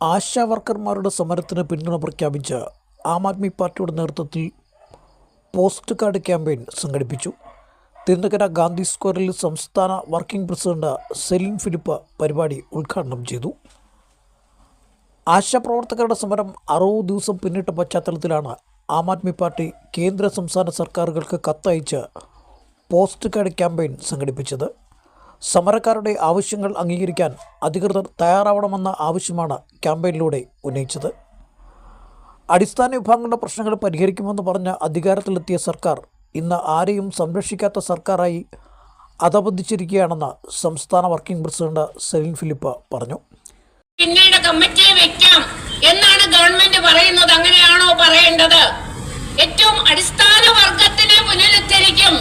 ആശാ വർക്കർമാരുടെ സമരത്തിന് പിന്തുണ പ്രഖ്യാപിച്ച് ആം ആദ്മി പാർട്ടിയുടെ നേതൃത്വത്തിൽ പോസ്റ്റ് കാർഡ് ക്യാമ്പയിൻ സംഘടിപ്പിച്ചു. തിരുനക്കര ഗാന്ധി സ്ക്വയറിൽ സംസ്ഥാന വർക്കിംഗ് പ്രസിഡന്റ് സെലിൻ ഫിലിപ്പ് പരിപാടി ഉദ്ഘാടനം ചെയ്തു. ആശാപ്രവർത്തകരുടെ സമരം 60 ദിവസം പിന്നിട്ട പശ്ചാത്തലത്തിലാണ് ആം ആദ്മി പാർട്ടി കേന്ദ്ര സംസ്ഥാന സർക്കാരുകൾക്ക് കത്തയച്ച് പോസ്റ്റ് കാർഡ് ക്യാമ്പയിൻ സംഘടിപ്പിച്ചത്. സമരക്കാരുടെ ആവശ്യങ്ങൾ അംഗീകരിക്കാൻ അധികൃതർ തയ്യാറാവണമെന്ന ആവശ്യമാണ് ക്യാമ്പയിനിലൂടെ ഉന്നയിച്ചത്. അടിസ്ഥാന വിഭാഗങ്ങളുടെ പ്രശ്നങ്ങൾ പരിഹരിക്കുമെന്ന് പറഞ്ഞ അധികാരത്തിലെത്തിയ സർക്കാർ ഇന്ന് ആരെയും സംരക്ഷിക്കാത്ത സർക്കാരായി അധപതിച്ചിരിക്കുകയാണെന്ന് സംസ്ഥാന വർക്കിംഗ് പ്രസിഡന്റ് സെലിൻ ഫിലിപ്പ് പറഞ്ഞു. പിന്നീട് കമ്മിറ്റിയെ വെക്കാം എന്നാണ് ഗവൺമെന്റ് പറയുന്നത്. അങ്ങനെയാണോ പറയേണ്ടത്? ഏറ്റവും അടിസ്ഥാന വർഗത്തിനെ പുനരുദ്ധരിക്കും,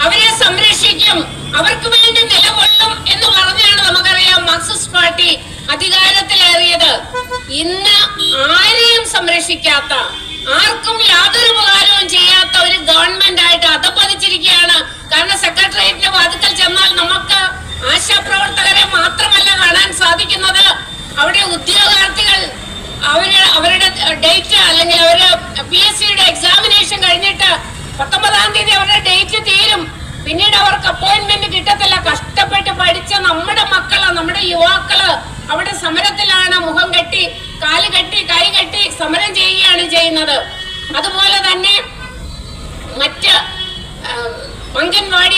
അവരെ സംരക്ഷിക്കും, അവർക്ക് വേണ്ടി നിലകൊള്ളും എന്ന് പറഞ്ഞാണ് നമുക്കറിയാം മാർക്സിസ്റ്റ് പാർട്ടി അധികാരത്തിലേറിയത്. ഇന്ന് ആരെയും സംരക്ഷിക്കാത്ത, ആർക്കും യാതൊരു ഉപകാരവും ചെയ്യാത്ത ഒരു ഗവൺമെന്റ് ആയിട്ട് അധപതിച്ചിരിക്കുകയാണ്. കാരണം സെക്രട്ടേറിയറ്റിന്റെ വാതിക്കൽ ചെന്നാൽ നമുക്ക് ആശാപ്രവർത്തകരെ മാത്രമല്ല കാണാൻ സാധിക്കുന്നത്. അവിടെ ഉദ്യോഗാർത്ഥികൾ അവരുടെ ഡേറ്റ് അല്ലെങ്കിൽ അവര് PSCയുടെ എക്സാമിനേഷൻ കഴിഞ്ഞിട്ട് 19-ാം തീയതി അവരുടെ ഡേറ്റ് തീരും. പിന്നീട് അവർക്ക് അപ്പോയിന്റ്മെന്റ് കിട്ടത്തില്ല. കഷ്ടപ്പെട്ട് പഠിച്ച നമ്മുടെ മക്കള്, നമ്മുടെ യുവാക്കള് അവിടെ സമരത്തിലാണ്. മുഖം കെട്ടി, കാല് കെട്ടി, കൈ കെട്ടി സമരം ചെയ്യുകയാണ് ചെയ്യുന്നത്. അതുപോലെ തന്നെ മറ്റ് അംഗൻവാടി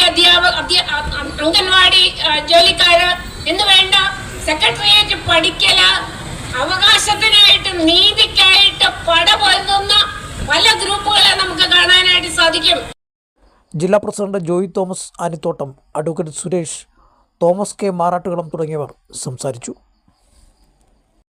അംഗൻവാടി ജോലിക്കാര് എന്ന് വേണ്ട സെക്രട്ടേറിയറ്റ് പഠിക്കല്, അവകാശത്തിനായിട്ട് നീതിക്കായിട്ട് പടപൊരുതുന്ന പല ഗ്രൂപ്പുകളെ നമുക്ക് കാണാനായിട്ട് സാധിക്കും. ജില്ലാ president Joy Thomas Anithottam, advocate Suresh, Thomas K Marattukalam തുടങ്ങിയവർ സംസാരിച്ചു.